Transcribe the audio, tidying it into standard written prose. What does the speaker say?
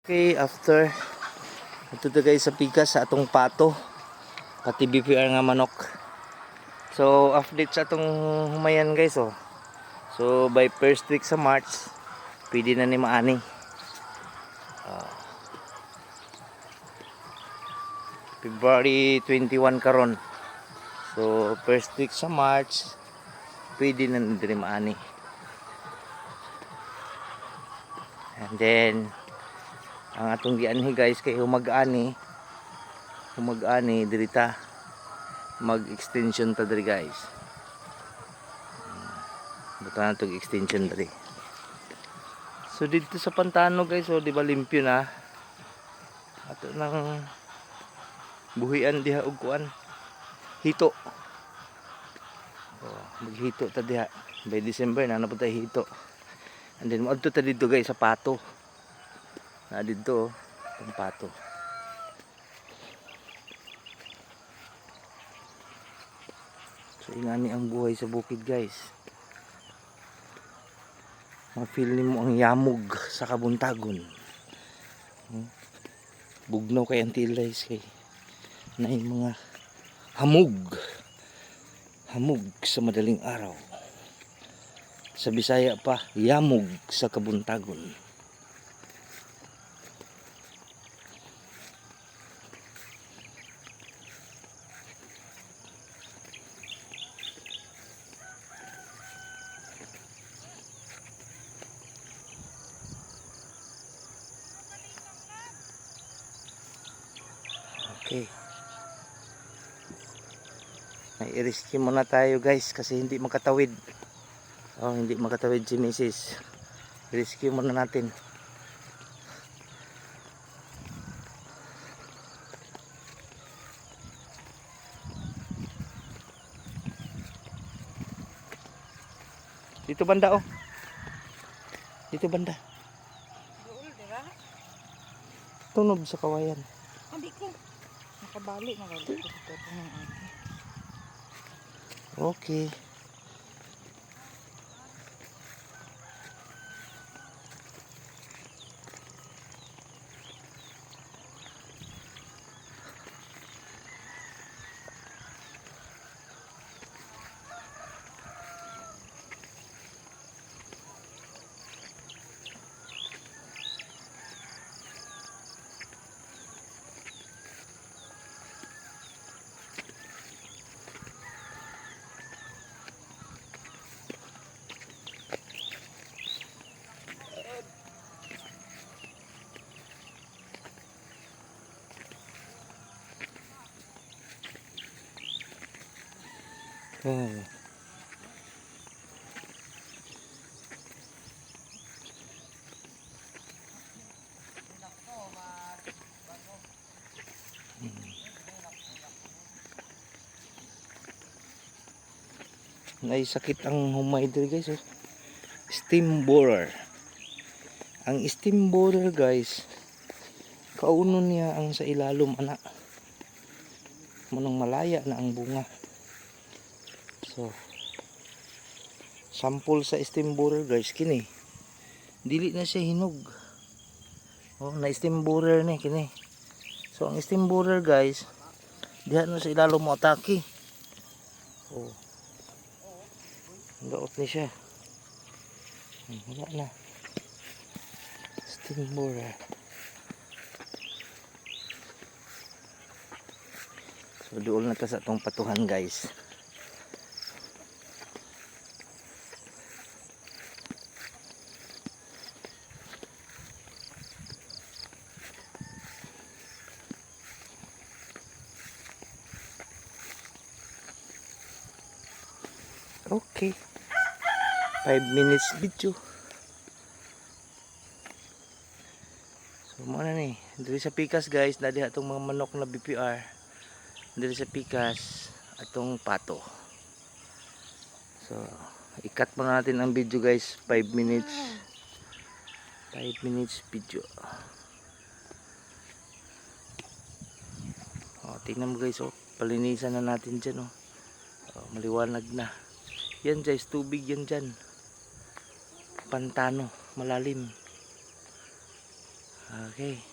Okay, after ito guys sa pikas sa atong pato pati BPR nga manok. So update sa atong humayan guys oh. So by first week sa March pwede na ni maani. February 21 karon. So first week sa March pwede na ni maani. And then ang atong gianhi guys kay humag-ani dirita mag-extension ta diri guys. Buta na tong extension diri. So dito sa pantano guys, oh, di ba limpyo na. Ato nang buhian diha og kuan. Hito. Oh, maghito ta diha. By December na napunta hito. And then moadto ta dito guys sa pato. Na dito oh, ang pato. So ingani ang buhay sa bukid guys. Ma-feel nimo ang yamog sa kabuntagon. Bugnaw kay antilays kay na mga hamog sa madaling araw. Sa Bisaya pa, yamog sa kabuntagon. Okay. May i-rescue muna tayo guys kasi hindi makatawid. Oh, hindi makatawid si Mrs. I-rescue muna natin. Dito banda oh. Dito banda. Tunog sa kawayan. Hindi ko. Nakabalik na ito. Okay. Oh. Naisakit ang humay diri guys oh. Steam borer. Ang steam borer guys, kauno niya ang sa ilalom ana. Manong malaya na ang bunga. So sample sa steam borer guys kini. Dili na siya hinog. Oh, na steam borer ni kini. So ang steam borer guys, diha na sa ilalom mo atake. Oh. Daot ni siya. Wala na. Steam borer. So doon na ta sa itong patuhan guys. Okay. 5 minutes video. So mo na ni. Diri sa pikas guys, dali atong mga manok na BPR. Diri sa pikas atong pato. So ikat muna natin ang video guys. 5 minutes. 5 minutes video. Oh, tingnan mo guys oh. Palinisan na natin dyan oh. Oh, maliwanag na. Yan guys, tubig yan dyan. Pantano, malalim. Okay.